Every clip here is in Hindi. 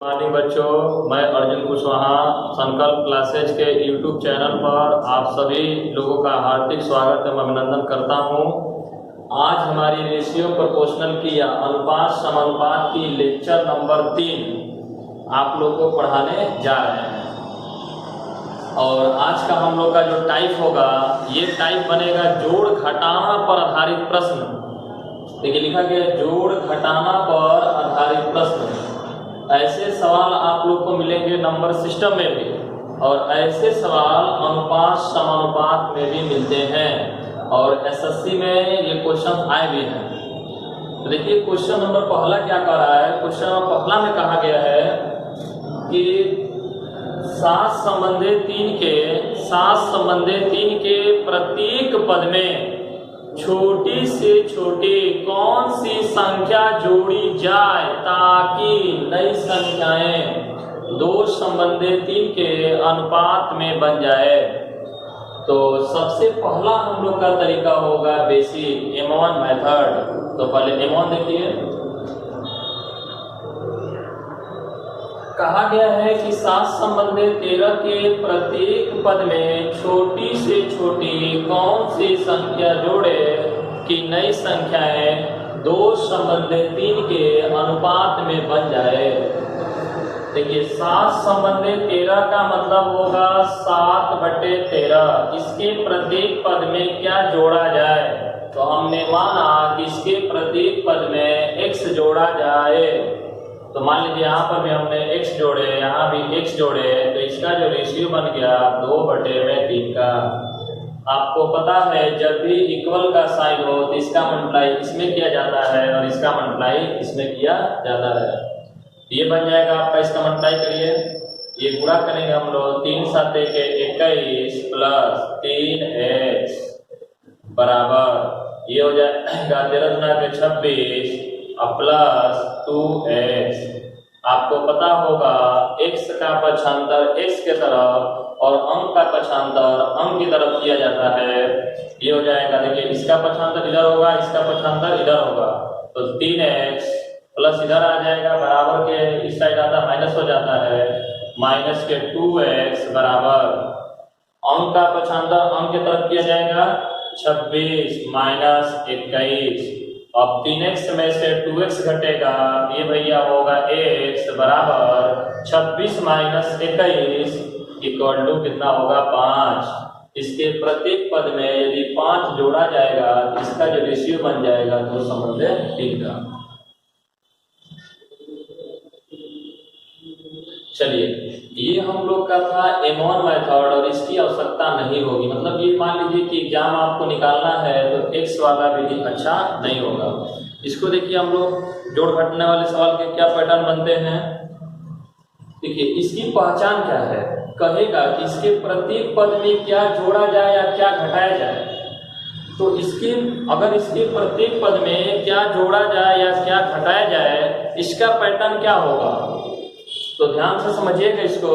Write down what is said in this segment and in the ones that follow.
मॉर्निंग बच्चों, मैं अर्जुन कुशवाहा संकल्प क्लासेज के यूट्यूब चैनल पर आप सभी लोगों का हार्दिक स्वागत एवं अभिनंदन करता हूं। आज हमारी रेशियो प्रोपोर्शनल की या अनुपात समानुपात की लेक्चर नंबर 3 आप लोगों को पढ़ाने जा रहे हैं। और आज का हम लोग का जो टाइप होगा, ये टाइप बनेगा जोड़ घटाना पर आधारित प्रश्न। देखिए लिखा गया जोड़ घटाना पर आधारित प्रश्न। ऐसे सवाल आप लोग को मिलेंगे नंबर सिस्टम में भी, और ऐसे सवाल अनुपात समानुपात में भी मिलते हैं, और एसएससी में ये क्वेश्चन आए भी हैं। तो देखिए क्वेश्चन नंबर पहला क्या कह रहा है। क्वेश्चन नंबर पहला में कहा गया है कि 7 संबंधित 3 के प्रत्येक पद में छोटी से छोटी कौन सी संख्या जोड़ी जाए ताकि नई संख्याएं 2 संबंधित 3 के अनुपात में बन जाए। तो सबसे पहला हम लोग का तरीका होगा बेसिक एमोन मेथड। तो पहले एमोन देखिए, कहा गया है कि 7 संबंधित 13 के प्रत्येक पद में छोटी से छोटी कौन सी संख्या जोड़े कि नई संख्याएं 2 संबंधित 3 के अनुपात में बन जाए। देखिए 7 संबंधित 13 का मतलब होगा 7/13। इसके प्रत्येक पद में क्या जोड़ा जाए, तो हमने माना कि इसके प्रत्येक पद में x जोड़ा जाए। तो मान लीजिए यहाँ पर भी हमने x जोड़े, यहाँ भी x जोड़े, तो इसका जो रेशियो बन गया 2/3 का। आपको पता है जब भी इक्वल का साइन हो तो इसका मल्टीप्लाई इसमें किया जाता है और इसका मल्टीप्लाई इसमें किया जाता है। ये बन जाएगा आपका, इसका मल्टीप्लाई करिए, ये पूरा करेंगे हम लोग। 3 7 के 21 प्लस 3x बराबर ये हो जाएगा 13 के 26 प्लस 2x। आपको पता होगा x का पक्षांतर x के तरफ और अंक का पक्षांतर अंक की तरफ किया जाता है। ये हो जाएगा, देखिए इसका पक्षांतर इधर होगा, इसका पक्षांतर इधर होगा, तो 3x प्लस इधर आ जाएगा बराबर के इस साइड आता माइनस हो जाता है, माइनस के 2x बराबर अंक का पक्षांतर अंक की तरफ किया जाएगा 26 माइनस 21। अब 3x में से 2x घटेगा, ये भैया होगा x बराबर 26 माइनस 21 इक्वल टू कितना होगा 5। इसके प्रत्येक पद में यदि 5 जोड़ा जाएगा तो इसका जो रेशियो बन जाएगा 2 संबंधित 3 का। चलिए ये हम लोग का था एमोन मेथड, और इसकी आवश्यकता नहीं होगी। मतलब ये मान लीजिए कि एग्जाम आपको निकालना है तो एक्स वाला विधि अच्छा नहीं होगा। इसको देखिए हम लोग जोड़ घटने वाले सवाल के क्या पैटर्न बनते हैं। देखिए इसकी पहचान क्या है, कहेगा कि इसके प्रत्येक पद में क्या जोड़ा जाए या क्या घटाया जाए। तो इसके अगर इसके प्रत्येक पद में क्या जोड़ा जाए या क्या घटाया जाए, इसका पैटर्न क्या होगा, तो ध्यान से समझिएगा इसको।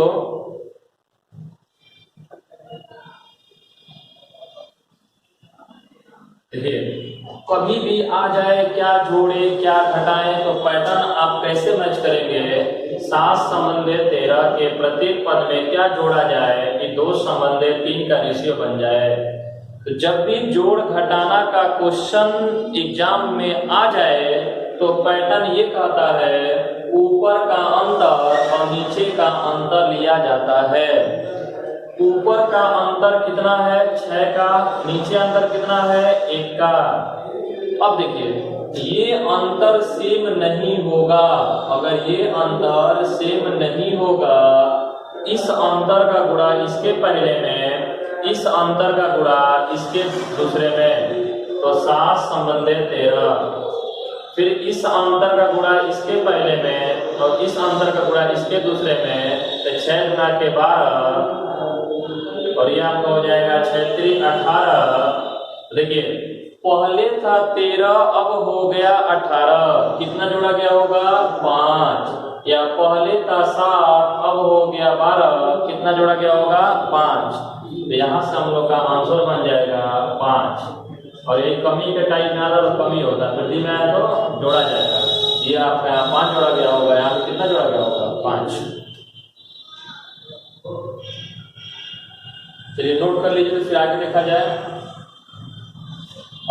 देखिए कभी भी आ जाए क्या जोड़े क्या घटाएं, तो पैटर्न आप कैसे मैच करेंगे। 7 संबंधित 13 के प्रत्येक पद में क्या जोड़ा जाए कि 2 संबंधित 3 का रेशियो बन जाए। तो जब भी जोड़ घटाना का क्वेश्चन एग्जाम में आ जाए तो पैटर्न ये कहता है ऊपर का अंतर और नीचे का अंतर लिया जाता है। ऊपर का अंतर कितना है 6 का, नीचे अंतर कितना है 1 का। अब देखिए ये अंतर सेम नहीं होगा। अगर ये अंतर सेम नहीं होगा, इस अंतर का गुणा इसके पहले में, इस अंतर का गुणा इसके दूसरे में, तो 7 संबंधित 13, फिर इस अंतर का गुणा इसके पहले में और इस अंतर का गुणा इसके दूसरे में, तो 6 गुना के 12 और ये आपका हो जाएगा 6 3 18। देखिए पहले था 13, अब हो गया 18, कितना जोड़ा गया होगा 5। या पहले था 7, अब हो गया 12, कितना जोड़ा गया होगा 5। तो यहाँ से हम लोग का आंसर बन जाएगा 5। और ये कमी के टाइम में आता तो कमी होता, वृद्धि में आया तो जोड़ा जाएगा। ये आपका यहाँ 5 जोड़ा गया होगा, यहाँ कितना जोड़ा गया होगा 5। चलिए नोट कर लीजिए, तो फिर आगे देखा जाए।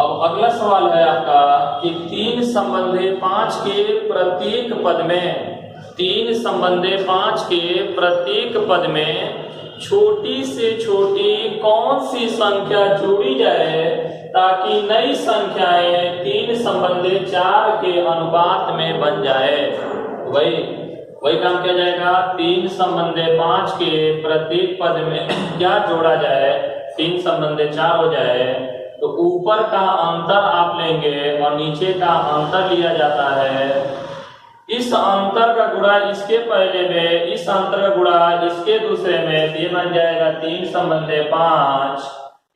अब अगला सवाल है आपका कि 3 संबंधे 5 के प्रत्येक पद में, 3 संबंधे 5 के प्रत्येक पद में छोटी से छोटी कौन सी संख्या जोड़ी जाए ताकि नई संख्याएं 3 संबंधे 4 के अनुपात में बन जाए। वही काम किया जाएगा। 3 संबंधे 5 के प्रत्येक पद में क्या जोड़ा जाए, 3 संबंधे 4 हो जाए, तो ऊपर का अंतर आप लेंगे और नीचे का अंतर लिया जाता है। इस अंतर का गुणा इसके पहले में, इस अंतर का गुणा इसके दूसरे में, ये बन जाएगा 3 संबंधे 5।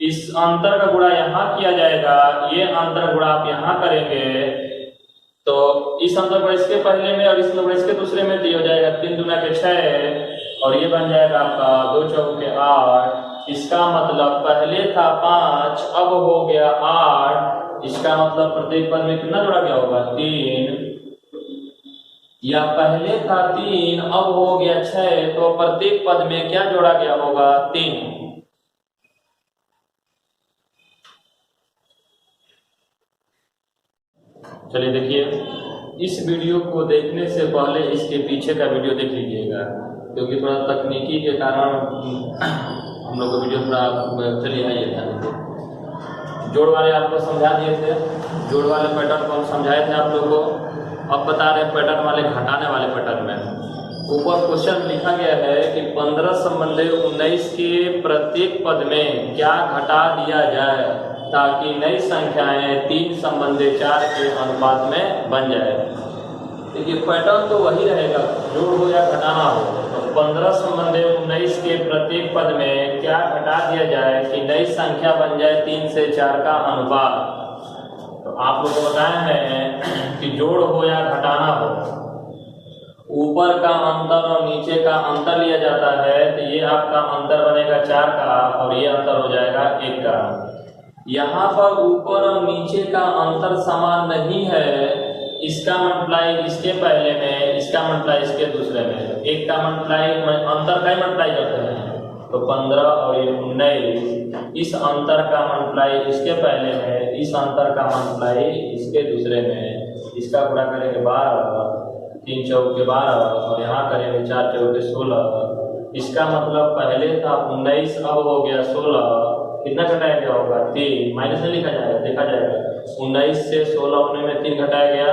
इस अंतर का गुणा यहाँ किया जाएगा, ये अंतर गुणा आप यहाँ करेंगे, तो इस अंतर गुणा इसके पहले में और इस गुणा इसके दूसरे में, तो ये हो जाएगा 3 दूना के 6 और ये बन जाएगा आपका 2 चौके 8। इसका मतलब पहले था 5, अब हो गया 8। इसका मतलब प्रत्येक पद में कितना जोड़ा गया होगा, 3, या पहले था 3 अब हो गया 6, तो प्रत्येक पद में क्या जोड़ा गया होगा, 3। चलिए देखिए, इस वीडियो को देखने से पहले इसके पीछे का वीडियो देख लीजिएगा, क्योंकि थोड़ा तकनीकी के कारण हम लोग को वीडियो थोड़ा, चलिए आइए ध्यान। जोड़ वाले आपको समझा दिए थे, जोड़ वाले पैटर्न को हम समझाए थे आप लोगों को। अब बता रहे पैटर्न वाले, घटाने वाले पैटर्न में ऊपर क्वेश्चन लिखा गया है कि 15 संबंधे 19 के प्रत्येक पद में क्या घटा दिया जाए ताकि नई संख्याएं 3 संबंधे 4 के अनुपात में बन जाए। देखिए पैटर्न तो वही रहेगा, जोड़ हो या घटाना हो। तो 15 संबंधे 19 के प्रत्येक पद में क्या घटा दिया जाए कि नई संख्या बन जाए 3 से 4 का अनुपात। तो आप लोग को बताए हैं कि जोड़ हो या घटाना हो, ऊपर का अंतर और नीचे का अंतर लिया जाता है, तो ये आपका अंतर बनेगा 4 का और ये अंतर हो जाएगा 1 का। यहाँ पर ऊपर और नीचे का अंतर समान नहीं है, इसका मल्टीप्लाई इसके पहले में, इसका मल्टीप्लाई इसके दूसरे में, 1 का मल्टीप्लाई अंतर का ही मल्टीप्लाई करते हैं, तो 15 और ये 19, इस अंतर का मल्टीप्लाई इसके पहले में, इस अंतर का मल्टीप्लाई इसके दूसरे में, इसका गुणा करेंगे 12, 3 चौके 12 और यहाँ करेंगे 4 चौके 16। इसका मतलब पहले था 19 अब हो गया 16, कितना घटाया गया होगा, 3। माइनस में लिखा जाएगा, देखा जाएगा 19 से 16 होने में 3 घटाया गया,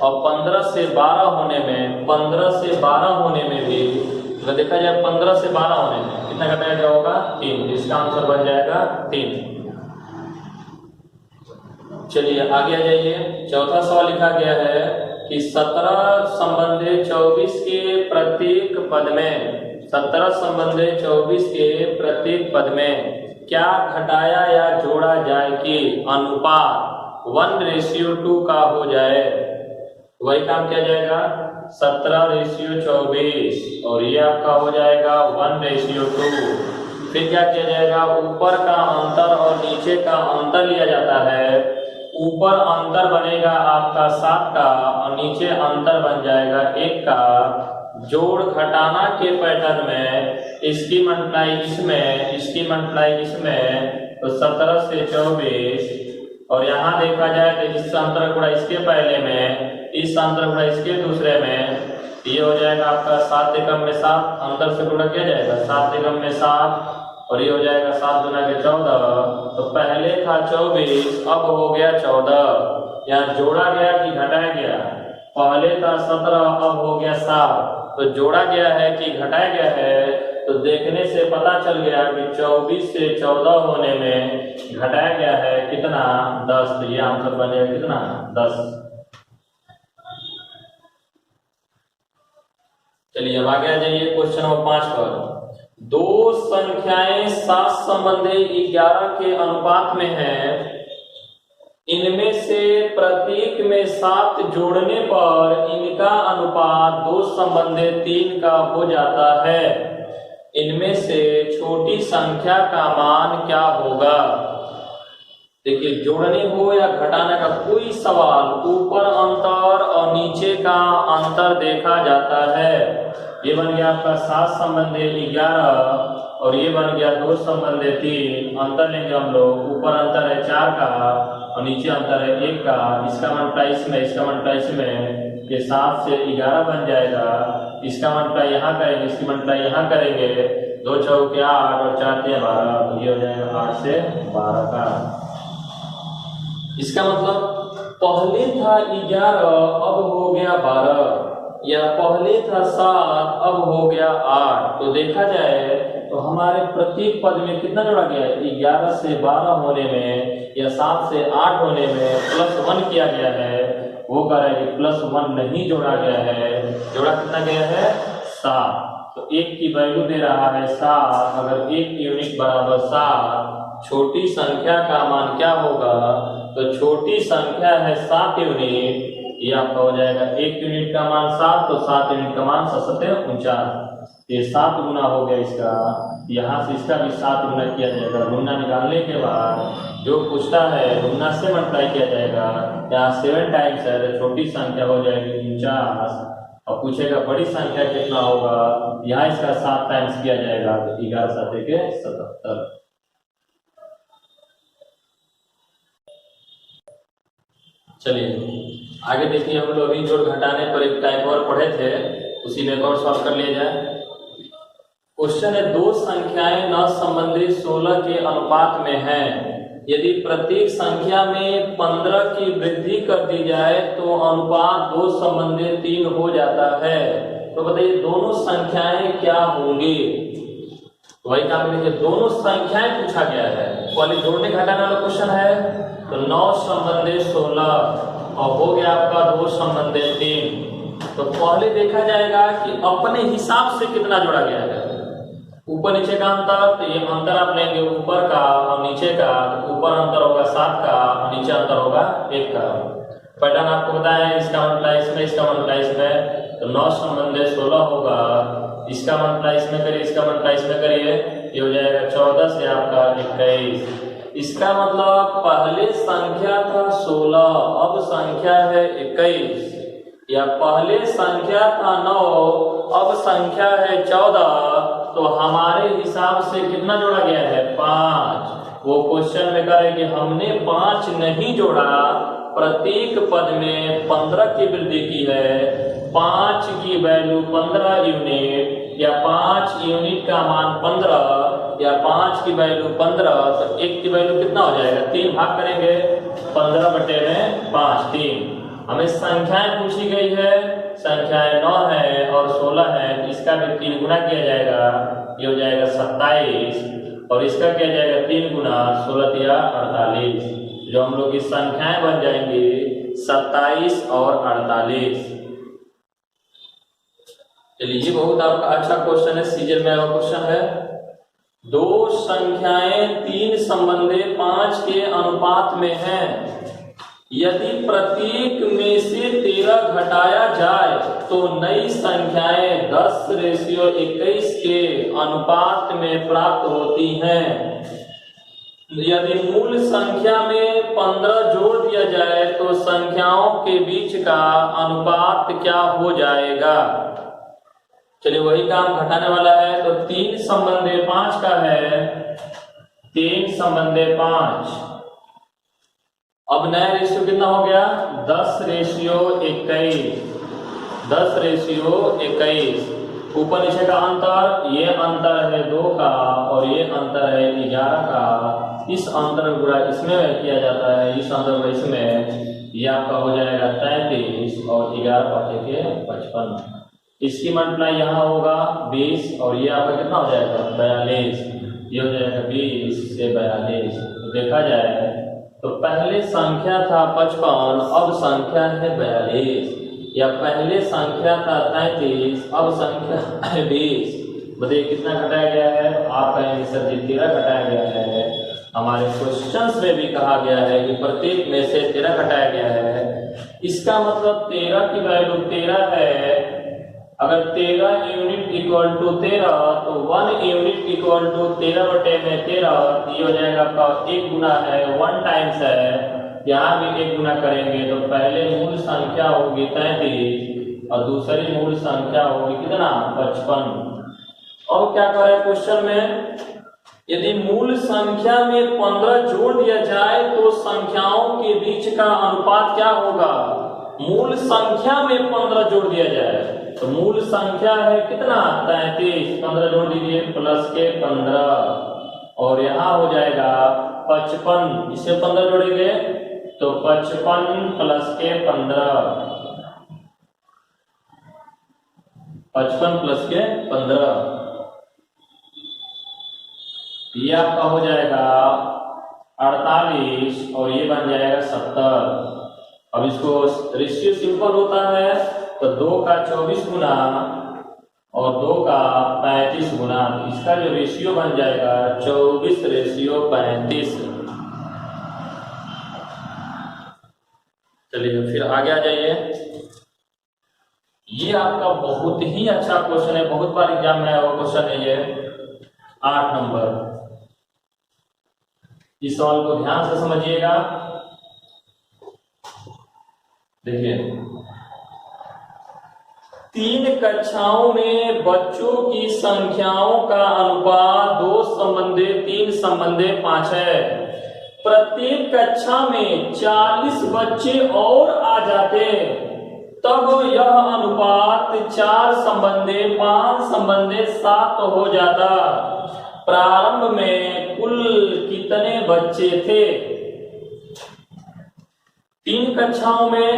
और 15 से 12 होने में, 15 से 12 होने में भी अगर देखा जाए 15 से 12 होने में कितना घटाया गया होगा, 3। इसका आंसर बन जाएगा 3। चलिए आगे आ जाइए। चौथा सवाल लिखा गया है कि 17 संबंधे 24 के प्रत्येक पद में, 17 संबंधे 24 के प्रत्येक पद में क्या घटाया या जोड़ा जाए कि अनुपात 1:2 का हो जाए। वही काम किया जाएगा, 17:24 और ये आपका हो जाएगा 1:2। फिर क्या किया जाएगा, ऊपर का अंतर और नीचे का अंतर लिया जाता है। ऊपर अंतर बनेगा आपका 7 का और नीचे अंतर बन जाएगा 1 का। जोड़ घटाना के पैटर्न में इसकी मल्टीप्लाई इसमें, इसकी मल्टीप्लाई इसमें, तो 17 से 24 और यहाँ देखा जाए तो इस अंतर गुणा इसके पहले में, इस अंतर गुणा इसके दूसरे में, ये हो जाएगा आपका 7 एकम में 7, अंतर से गुणा किया जाएगा 7 एकम में 7 और ये हो जाएगा 7 दूना के 14। तो पहले था 24 अब हो गया 14, यहाँ जोड़ा गया कि घटाया गया, पहले था 17 अब हो गया 7, तो जोड़ा गया है कि घटाया गया है। तो देखने से पता चल गया कि 24 से 14 होने में घटाया गया है कितना, 10। तो ये आंसर बनेगा कितना, 10। चलिए अब आगे आ जाइए क्वेश्चन नंबर 5 पर। दो संख्याएं 7 संबंधे 11 के अनुपात में है, इनमें से प्रत्येक में 7 जोड़ने पर इनका अनुपात 2 संबंधे 3 का हो जाता है। इनमें से छोटी संख्या का मान क्या होगा। देखिए जोड़ने हो या घटाने का कोई सवाल, ऊपर अंतर और नीचे का अंतर देखा जाता है। ये बन गया आपका 7 संबंधे 11 और ये बन गया 2 संबंधे 3। अंतर लेंगे हम लोग, ऊपर अंतर है 4 का और नीचे अंतर है 1 का। इसका मल्टीप्लाई इसमें, इसका मल्टीप्लाई इसमें, ये 7 से 11 बन जाएगा। इसका मल्टीप्लाई यहाँ करेंगे, इसकी मल्टीप्लाई यहाँ करेंगे। 2 चौके 8 और 4 तिया 12, तो ये हो जाएगा 8 से 12 का। इसका मतलब पहले था 11 अब हो गया 12, या पहले था 7 अब हो गया 8। तो देखा जाए तो हमारे प्रत्येक पद में कितना जोड़ा गया है? 11 से 12 होने में या 7 से 8 होने में +1 किया गया है। वो कह रहा है कि +1 नहीं जोड़ा गया है। जोड़ा कितना गया है? 7। तो 1 की वैल्यू दे रहा है 7। अगर 1 यूनिट बराबर 7, छोटी संख्या का मान क्या होगा? तो छोटी संख्या है 7 यूनिट। ये आपका हो जाएगा 1 यूनिट का मान 7, तो 7 यूनिट का मान 7 × 49। ये 7 गुना हो गया इसका। यहाँ से इसका भी 7 गुना किया जाएगा। गुना निकालने के बाद जो पूछता है गुना से मल्टीप्लाई किया जाएगा। यहाँ 7 टाइम्स है तो छोटी संख्या हो जाएगी 49 और पूछेगा बड़ी संख्या कितना होगा। यहाँ इसका 7 टाइम्स किया जाएगा तो 11 × 7 = 77। चलिए आगे देखिए, हम लोग अभी जोड़ घटाने पर एक टाइप और पढ़े थे, उसी में एक और सॉल्व कर लिया जाए। क्वेश्चन है, 2 संख्याएं न संबंधित 16 के अनुपात में हैं। यदि प्रत्येक संख्या में 15 की वृद्धि कर दी जाए तो अनुपात 2 संबंधित 3 हो जाता है। तो बताइए दोनों संख्याएं क्या होंगी? वही काम देखिए, दोनों संख्याएं पूछा गया है। वाली जोड़ने घटाने वाला क्वेश्चन है। तो 9 संबंधित 16 और हो गया आपका 2 संबंधित 3। तो पहले देखा जाएगा कि अपने हिसाब से कितना जोड़ा गया है। ऊपर नीचे का अंतर, तो ये अंतर आप लेंगे ऊपर का और नीचे का। तो ऊपर अंतर होगा 7 का और नीचे अंतर होगा 1 का। पैटर्न आपको बताया है, इसका मल्टीप्लाई इसमें, इसका मल्टीप्लाई इसमें। तो 9 संबंधित 16 होगा, इसका मल्टीप्लाई इसमें करिए, इसका मल्टीप्लाई इसमें करिए, ये हो जाएगा 14 से आपका 21। इसका मतलब पहले संख्या था 16 अब संख्या है 21, या पहले संख्या था 9 अब संख्या है 14। तो हमारे हिसाब से कितना जोड़ा गया है? 5। वो क्वेश्चन में कह रहे कि हमने 5 नहीं जोड़ा, प्रत्येक पद में 15 की वृद्धि की है। 5 की वैल्यू 15 यूनिट, या 5 यूनिट का मान 15, या 5 की वैल्यू 15। तो 1 की वैल्यू कितना हो जाएगा? 3 भाग करेंगे 15/5 3। हमें संख्याएं पूछी गई है, संख्याएं 9 है और 16 है। इसका भी 3 गुना किया जाएगा, ये हो जाएगा 27। और इसका किया जाएगा 3 गुना 16 × 48, जो हम लोग की संख्याएं बन जाएंगी 27 और 48। चलिए ये बहुत आपका अच्छा क्वेश्चन है, सीजन में आया क्वेश्चन है। 2 संख्याएं 3 संबंधे 5 के अनुपात में हैं। यदि प्रत्येक में से 13 घटाया जाए तो नई संख्याएं 10:21 के अनुपात में प्राप्त होती हैं। यदि मूल संख्या में 15 जोड़ दिया जाए तो संख्याओं के बीच का अनुपात क्या हो जाएगा? चलिए वही काम घटाने वाला है। तो 3 संबंधे 5 का है, 3 संबंधे 5। अब नया रेशियो कितना हो गया? 10:21। 10:21। ऊपर नीचे का अंतर, ये अंतर है 2 का और ये अंतर है 11 का। इस अंतर को गुणा इसमें किया जाता है, इस अंतर को इसमें, ये आपका हो जाएगा 33 और 11 × 5 = 55। इसकी मल्टीप्लाई यहाँ होगा 20 और ये आपका कितना हो जाएगा? 42। ये हो जाएगा 20 से 42। तो देखा जाए तो पहले संख्या था 55 अब संख्या है 42, या पहले संख्या था 33 अब संख्या है 20। बताइए कितना घटाया गया है? आप कहेंगे सर जी 13 घटाया गया है। हमारे क्वेश्चंस में भी कहा गया है कि प्रत्येक में से 13 घटाया गया है। इसका मतलब 13 की वैल्यू 13 है। अगर 13 यूनिट इक्वल टू 13 तो 1 यूनिट इक्वल टू 13/13। ये हो जाएगा आपका 1 गुना है, 1 टाइम्स है। यहाँ भी 1 गुना करेंगे तो पहले मूल संख्या होगी 33, और दूसरी मूल संख्या होगी कितना 55। और क्या करें क्वेश्चन में, यदि मूल संख्या में 15 जोड़ दिया जाए तो संख्याओं के बीच का अनुपात क्या होगा। मूल संख्या में 15 जोड़ दिया जाए तो मूल संख्या है कितना 33, 15 जोड़ दीजिए प्लस के 15 और यहाँ हो जाएगा 55, इसे 15 जोड़ेंगे तो 55 प्लस के 15, 55 प्लस के 15, ये आपका हो जाएगा 48 और ये बन जाएगा 70। अब इसको रेशियो सिंपल होता है तो 2 का 24 गुना और 2 का 35 गुना, इसका जो रेशियो बन जाएगा 24:35। चलिए फिर आगे आ जाइए। ये आपका बहुत ही अच्छा क्वेश्चन है, बहुत बार एग्जाम में आया हुआ क्वेश्चन है ये 8 नंबर। इस सवाल को ध्यान से समझिएगा। देखिए 3 कक्षाओं में बच्चों की संख्याओं का अनुपात 2:3:5 है। प्रत्येक कक्षा में 40 बच्चे और आ जाते तब यह अनुपात 4:5:7 हो जाता। प्रारंभ में कुल कितने बच्चे थे। 3 कक्षाओं में,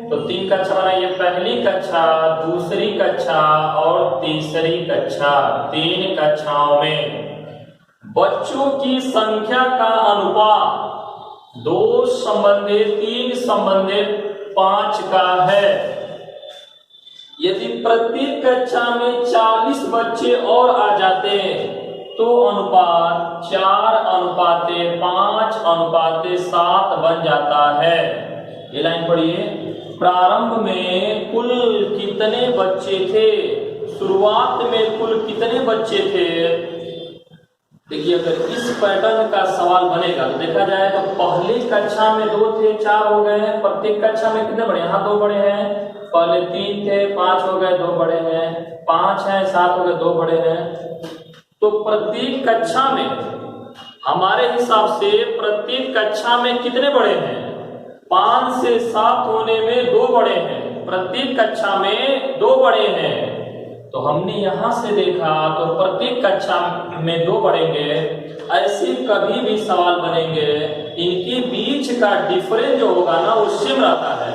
तो 3 कक्षा बनाइए, पहली कक्षा, दूसरी कक्षा और तीसरी कक्षा। 3 कक्षाओं में बच्चों की संख्या का अनुपात 2:3:5 का है। यदि प्रत्येक कक्षा में 40 बच्चे और आ जाते तो अनुपात 4:5:7 बन जाता है। ये लाइन पढ़िए, प्रारंभ में कुल कितने बच्चे थे। शुरुआत में कुल कितने बच्चे थे। देखिए अगर इस पैटर्न का सवाल बनेगा तो देखा जाए तो पहली कक्षा में 2 थे, 4 हो गए हैं। प्रत्येक कक्षा में कितने बड़े, यहाँ 2 बड़े हैं, पहले 3 थे, 5 हो गए, 2 बड़े हैं, 5 हैं, 7 हो गए, 2 बड़े हैं। तो प्रत्येक कक्षा में हमारे हिसाब से प्रत्येक कक्षा में कितने बड़े हैं, 5 से 7 होने में 2 बड़े हैं। प्रत्येक कक्षा में 2 बड़े हैं। तो हमने यहां से देखा तो प्रत्येक कक्षा में 2 बढ़ेंगे। ऐसे कभी भी सवाल बनेंगे इनके बीच का डिफरेंस जो होगा ना वो सेम रहता है।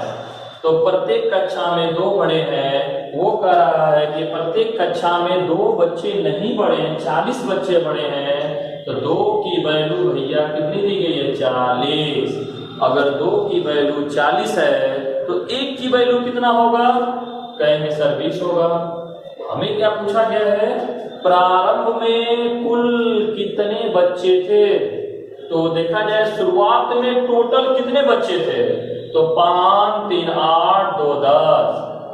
तो प्रत्येक कक्षा में 2 बड़े हैं। वो कह रहा है कि प्रत्येक कक्षा में 2 बच्चे नहीं बड़े हैं, 40 बच्चे बड़े हैं। तो 2 की वैल्यू भैया कितनी दी गई है, 40। अगर 2 की वैल्यू 40 है तो 1 की वैल्यू कितना होगा, कहेंगे सर 20 होगा। हमें क्या पूछा गया है, प्रारंभ में कुल कितने बच्चे थे। तो देखा जाए शुरुआत में टोटल कितने बच्चे थे, तो 5 3 8 2 10।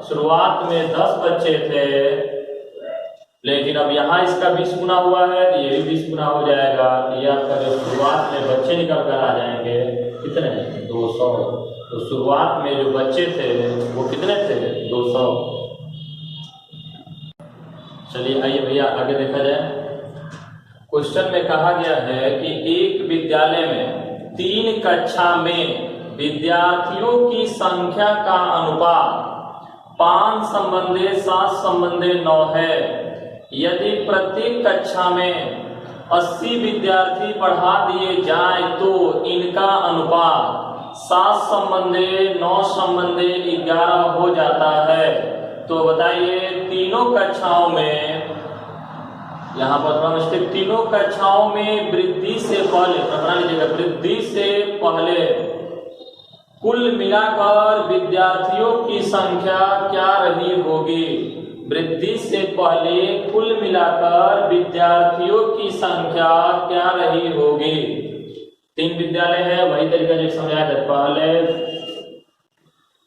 शुरुआत में 10 बच्चे थे, लेकिन अब यहाँ इसका 20 गुना हुआ है तो ये भी 20 गुना हो जाएगा। ये आपका जो शुरुआत में बच्चे निकल कर आ जाएंगे कितने, 200। तो शुरुआत में जो बच्चे थे वो कितने थे, 200। चलिए आइए भैया आगे देखा जाए। क्वेश्चन में कहा गया है कि एक विद्यालय में 3 कक्षा में विद्यार्थियों की संख्या का अनुपात 5:7:9 है। यदि प्रत्येक कक्षा में 80 विद्यार्थी बढ़ा दिए जाए तो इनका अनुपात 7:9:11 हो जाता है। तो बताइए तीनों कक्षाओं में, यहाँ पर थोड़ा मिस्टेक, तीनों कक्षाओं में वृद्धि से पहले, बना लीजिएगा, वृद्धि से पहले कुल मिलाकर विद्यार्थियों की संख्या क्या रही होगी। वृद्धि से पहले कुल मिलाकर विद्यार्थियों की संख्या क्या रही होगी। 3 विद्यालय है, वही तरीका जो समझाया था, पहले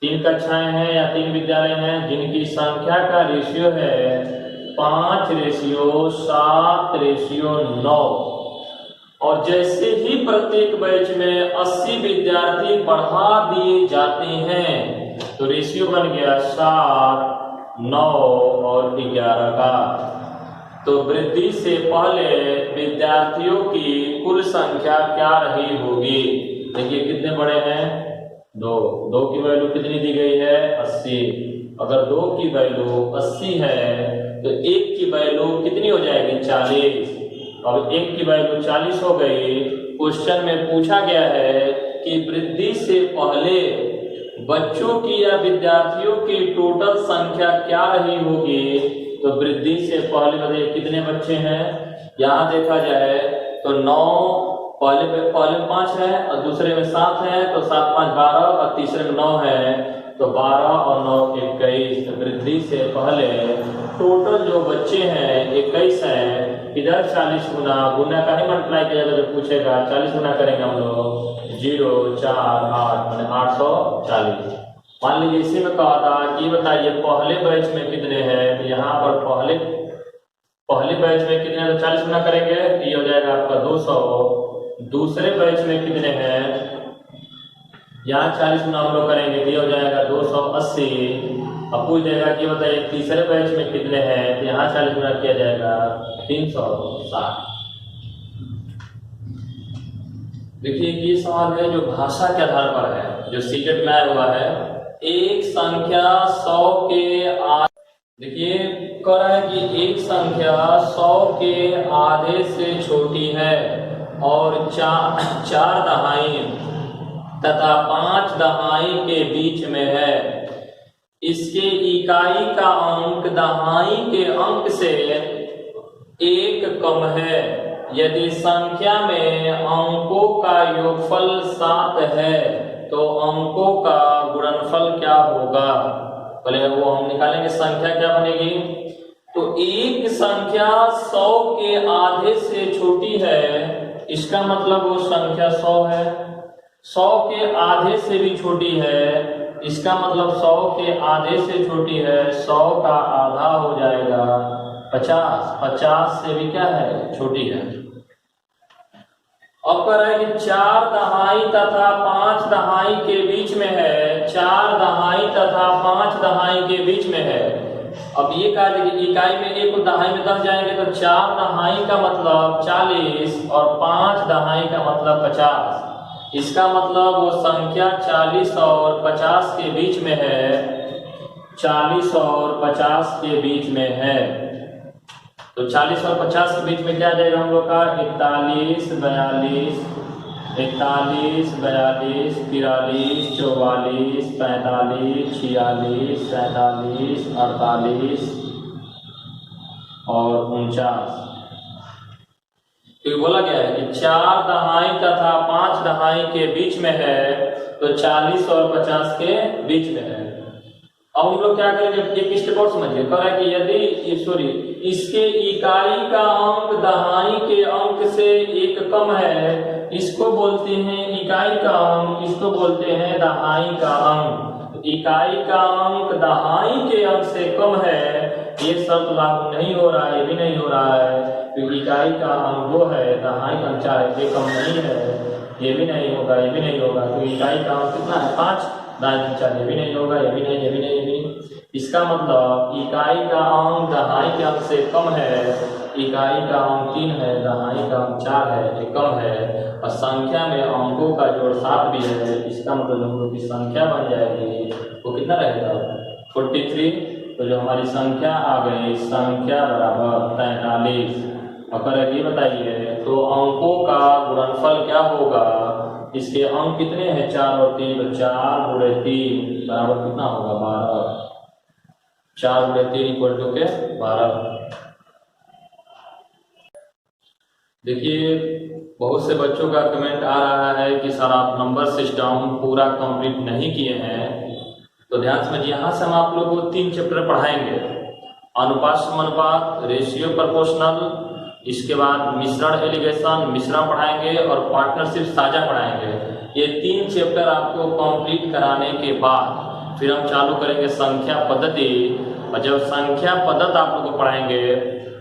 3 कक्षाएं हैं या 3 विद्यालय हैं जिनकी संख्या का रेशियो है 5:7:9। और जैसे ही प्रत्येक बैच में 80 विद्यार्थी बढ़ा दिए जाते हैं तो रेशियो बन गया 7 9 और 11 का। तो वृद्धि से पहले विद्यार्थियों की कुल संख्या क्या रही होगी? देखिए कितने बड़े हैं, 2 की वैल्यू कितनी दी गई है, 80। अगर 2 की वैल्यू 80 है तो 1 की वैल्यू कितनी हो जाएगी, 40। अब 1 की वैल्यू 40 हो गई। क्वेश्चन में पूछा गया है कि वृद्धि से पहले बच्चों की या विद्यार्थियों की टोटल संख्या क्या रही होगी? तो वृद्धि से पहले बताइए कितने बच्चे हैं, यहाँ देखा जाए तो 9, पहले 5 है और दूसरे में 7 है, तो 7 5 12 और तीसरे में 9 है, तो 12 और 9 21। वृद्धि से पहले टोटल जो बच्चे हैं 21 है। इधर 40 गुना का ही मल्टीप्लाई किया जाए तो पूछेगा 40 गुना करेंगे हम लोग, 0 4 8 मैंने 840। मान लीजिए इसी में कहा था कि बताइए पहले बैच में कितने हैं, तो यहाँ पर पहले बैच में कितने हैं, तो 40 गुना करेंगे तो ये हो जाएगा आपका 200। दूसरे बैच में कितने हैं, यहाँ 40 गुना हम लोग करेंगे तो ये हो जाएगा 280। अब पूछ देगा कि बताइए तीसरे बैच में कितने हैं, तो यहाँ 40 गुना किया जाएगा 360। देखिए ये सवाल है जो भाषा के आधार पर है, जो सीटेट में आया हुआ है। एक संख्या 100 के देखिए कह रहा है कि एक संख्या 100 के आधे से छोटी है और 4 दहाई तथा 5 दहाई के बीच में है। इसके इकाई का अंक दहाई के अंक से 1 कम है। यदि संख्या में अंकों का योगफल 7 है तो अंकों का गुणनफल क्या होगा? पहले वो हम निकालेंगे, संख्या क्या बनेगी। तो एक संख्या 100 के आधे से छोटी है, इसका मतलब वो संख्या 100 है। 100 के आधे से भी छोटी है, इसका मतलब 100 के आधे से छोटी है, 100 का आधा हो जाएगा 50। 50 से भी क्या है, छोटी है। अब कह रहा है कि 4 दहाई तथा 5 दहाई के बीच में है। 4 दहाई तथा 5 दहाई के बीच में है। अब ये कहा जाए कि इकाई में 1 दहाई में 10 जाएंगे तो 4 दहाई का मतलब 40 और 5 दहाई का मतलब 50। इसका मतलब वो संख्या 40 और 50 के बीच में है। 40 और 50 के बीच में है। तो 40 और 50 के बीच में क्या आ जाएगा हम लोग का, 41 42 41 42 43 44 45 46 47 48 और 49। तो बोला गया है कि 4 दहाई तथा 5 दहाई के बीच में है, तो 40 और 50 के बीच में है। अब हम लोग क्या करेंगे, एक स्टेप और समझिए। कह रहा है कि यदि इसके इकाई का अंक दहाई के अंक से 1 कम है, इसको बोलते हैं इकाई का अंक, इसको बोलते हैं दहाई का अंक। इकाई का अंक दहाई के अंक से कम है, ये शर्त लागू नहीं हो रहा है, ये भी नहीं हो रहा है, क्योंकि इकाई का अंक 2 है, दहाई का अंक 4 है, ये कम नहीं है, ये भी नहीं होगा, ये भी नहीं होगा। तो इकाई का अंक कितना है, 5, दहाई 4, ये भी नहीं होगा, ये भी नहीं, ये भी नहीं, ये भी नहीं। इसका मतलब इकाई का अंक दहाई के अंक से कम है, इकाई का अंक 3 है, दहाई का अंक 4 है, ये कम है। और संख्या में अंकों का जोड़ 7 भी है, इसका मतलब हम लोग की संख्या बन जाएगी, वो कितना रहेगा, 43। तो जो हमारी संख्या आ गई, संख्या बराबर 43। और ये बताइए तो अंकों का गुणनफल क्या होगा। इसके अंक कितने हैं, 4 और 3, तो 4 गुणे 3 बराबर कितना होगा, 12। 4 गुणे 3 इक्वल टू के 12। देखिए बहुत से बच्चों का कमेंट आ रहा है कि सर आप नंबर सिस्टम पूरा कंप्लीट नहीं किए हैं। तो ध्यान समझिए, यहाँ से हम आप लोगों को 3 चैप्टर पढ़ाएंगे। अनुपात समानुपात, रेशियो प्रोपोर्शनल, इसके बाद मिश्रण एलिगेशन, मिश्रण पढ़ाएंगे और पार्टनरशिप साझा पढ़ाएंगे। ये 3 चैप्टर आपको कंप्लीट कराने के बाद फिर हम चालू करेंगे संख्या पद्धति। और जब संख्या पद्धति आप लोग को पढ़ाएंगे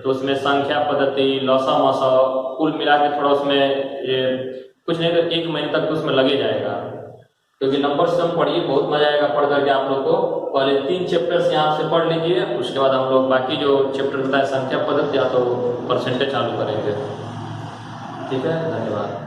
तो उसमें संख्या पद्धति, लौसा मौसा कुल मिला के थोड़ा उसमें ये कुछ नहीं तो 1 महीने तक तो उसमें लगे जाएगा। क्योंकि नंबर सिस्टम पढ़िए, बहुत मजा आएगा पढ़ करके आप लोग को। पहले 3 चैप्टर्स यहाँ से पढ़ लीजिए, उसके बाद हम लोग बाकी जो चैप्टर होता है संख्या पद्धति या तो परसेंटेज चालू करेंगे। ठीक है, धन्यवाद।